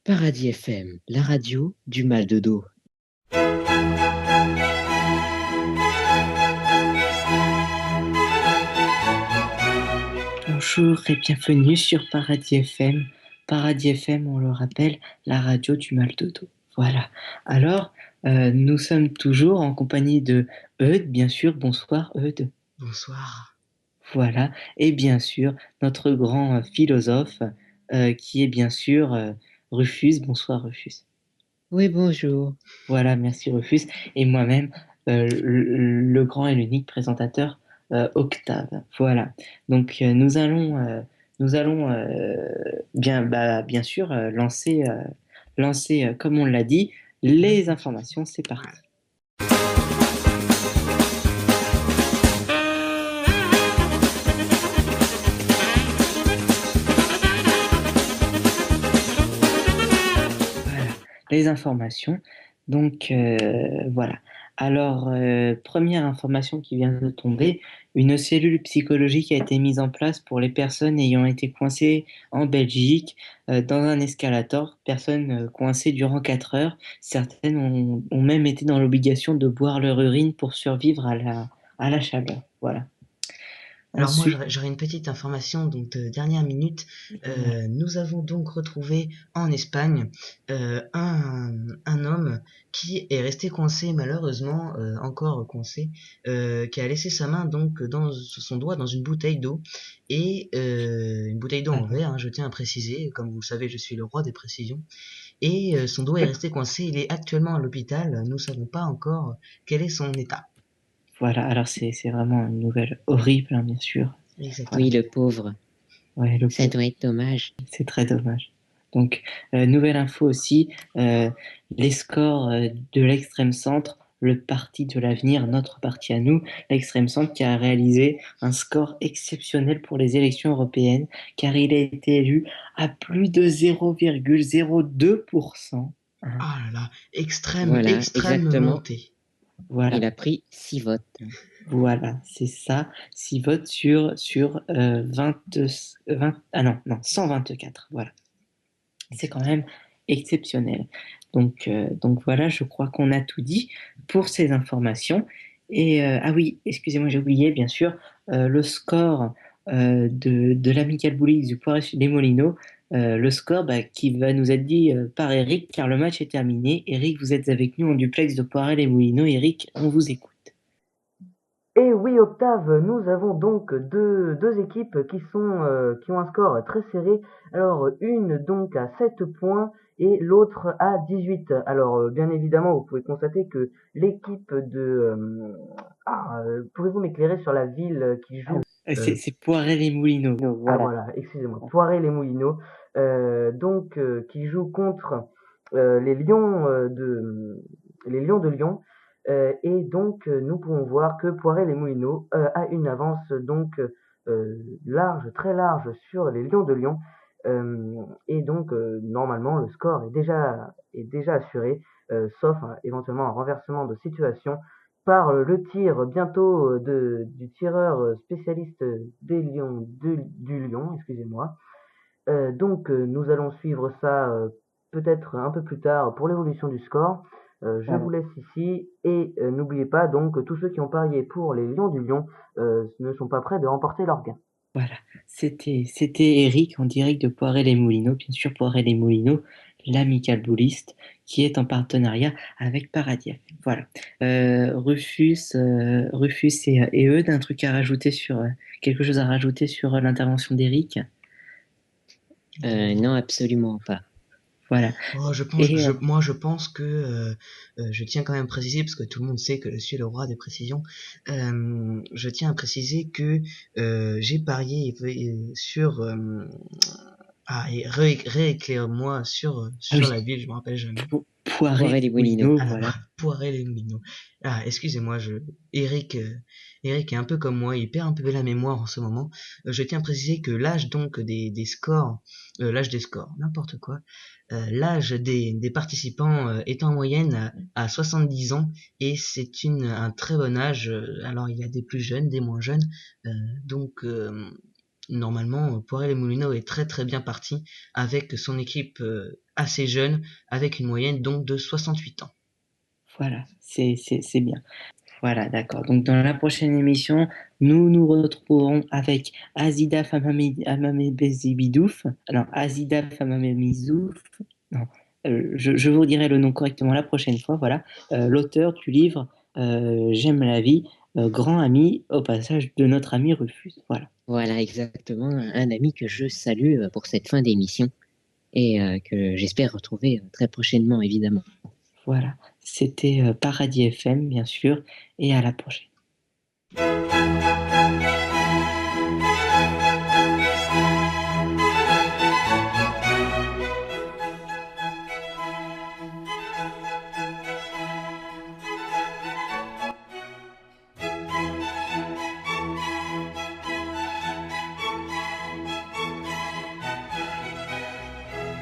Paradis FM, la radio du mal de dos. Bonjour et bienvenue sur Paradis FM. Paradis FM, on le rappelle, la radio du mal de dos. Voilà. Alors, nous sommes toujours en compagnie de Eudes, bien sûr. Bonsoir Eudes. Bonsoir. Voilà. Et bien sûr, notre grand philosophe, qui est bien sûr Rufus. Bonsoir Rufus. Oui, bonjour. Voilà, merci Rufus. Et moi-même, le grand et l'unique présentateur, Octave. Voilà. Donc nous allons bien sûr lancer, comme on l'a dit, les informations. C'est parti. Voilà, les informations. Donc voilà. Alors, première information qui vient de tomber, une cellule psychologique a été mise en place pour les personnes ayant été coincées en Belgique dans un escalator, personnes coincées durant 4 heures. Certaines ont même été dans l'obligation de boire leur urine pour survivre à la chaleur. Voilà. Alors Ensuite, moi j'aurais une petite information donc de dernière minute. Nous avons donc retrouvé en Espagne un homme qui est resté coincé malheureusement encore coincé, qui a laissé sa main donc dans son doigt dans une bouteille d'eau et une bouteille d'eau en verre, hein, je tiens à préciser, comme vous le savez je suis le roi des précisions. Et son doigt est resté coincé, il est actuellement à l'hôpital, nous ne savons pas encore quel est son état. Voilà, alors c'est vraiment une nouvelle horrible, hein, bien sûr. Exactement. Oui, le pauvre. Ouais, Ça doit être dommage. C'est très dommage. Donc, nouvelle info aussi, les scores de l'extrême centre, le parti de l'avenir, notre parti à nous, l'extrême centre qui a réalisé un score exceptionnel pour les élections européennes, car il a été élu à plus de 0,02%. Hein. Ah là là, extrême exactement. montée. Voilà. Il a pris 6 votes. Voilà, c'est ça. 6 votes sur 124. Voilà. C'est quand même exceptionnel. Donc voilà, je crois qu'on a tout dit pour ces informations. Et ah oui, excusez-moi, j'ai oublié, bien sûr, le score de l'Amical Boulies du Poiré-les-Moulineaux. Le score qui va nous être dit par Eric, car le match est terminé. Eric, vous êtes avec nous en duplex de Poiré-les-Moulineaux. Eric, on vous écoute. Et oui, Octave, nous avons donc deux équipes qui ont un score très serré. Alors, une donc à 7 points et l'autre à 18. Alors, bien évidemment, vous pouvez constater que l'équipe pouvez-vous m'éclairer sur la ville qui joue C'est Poiré-les-Moulineaux. Voilà. Ah voilà, excusez-moi, Poiré-les-Moulineaux, qui joue contre les Lions de Lyon. Et donc, nous pouvons voir que Poiré-les-Moulineaux a une avance donc large, très large sur les Lions de Lyon. Et donc, normalement, le score est déjà assuré, sauf éventuellement un renversement de situation par le tir bientôt du tireur spécialiste des Lions du Lyon, excusez-moi. Donc, nous allons suivre ça peut-être un peu plus tard pour l'évolution du score. Je vous laisse ici et n'oubliez pas donc que tous ceux qui ont parié pour les Lions du Lyon ne sont pas prêts de remporter leur gain. Voilà, c'était Eric en direct de Poiré-les-Moulineaux, bien sûr Poiré-les-Moulineaux, l'amical bouliste, qui est en partenariat avec Paradis. Voilà. Rufus et Eudes, un truc à rajouter quelque chose à rajouter sur l'intervention d'Eric? Non, absolument pas. Voilà. Oh, je pense que je tiens quand même à préciser, parce que tout le monde sait que je suis le roi des précisions, je tiens à préciser que j'ai parié sur rééclaire-moi sur la ville, je me rappelle jamais. Poiré-les-Moulineaux, voilà. Poiré-les-Moulineaux. Ah, excusez-moi, Eric est un peu comme moi, il perd un peu la mémoire en ce moment. Je tiens à préciser que l'âge donc des scores, n'importe quoi. L'âge des participants est en moyenne à 70 ans et c'est un très bon âge. Alors il y a des plus jeunes, des moins jeunes, donc normalement, Poirel et Moulineau est très très bien parti avec son équipe assez jeune, avec une moyenne donc de 68 ans. Voilà, c'est bien. Voilà, d'accord. Donc, dans la prochaine émission, nous nous retrouverons avec Azida Famame Bezibidouf. Alors, Azida Famame Non, je vous dirai le nom correctement la prochaine fois. Voilà, l'auteur du livre J'aime la vie, grand ami au passage de notre ami Rufus. Voilà. Voilà, exactement, un ami que je salue pour cette fin d'émission et que j'espère retrouver très prochainement, évidemment. Voilà. C'était Paradis FM, bien sûr, et à la prochaine.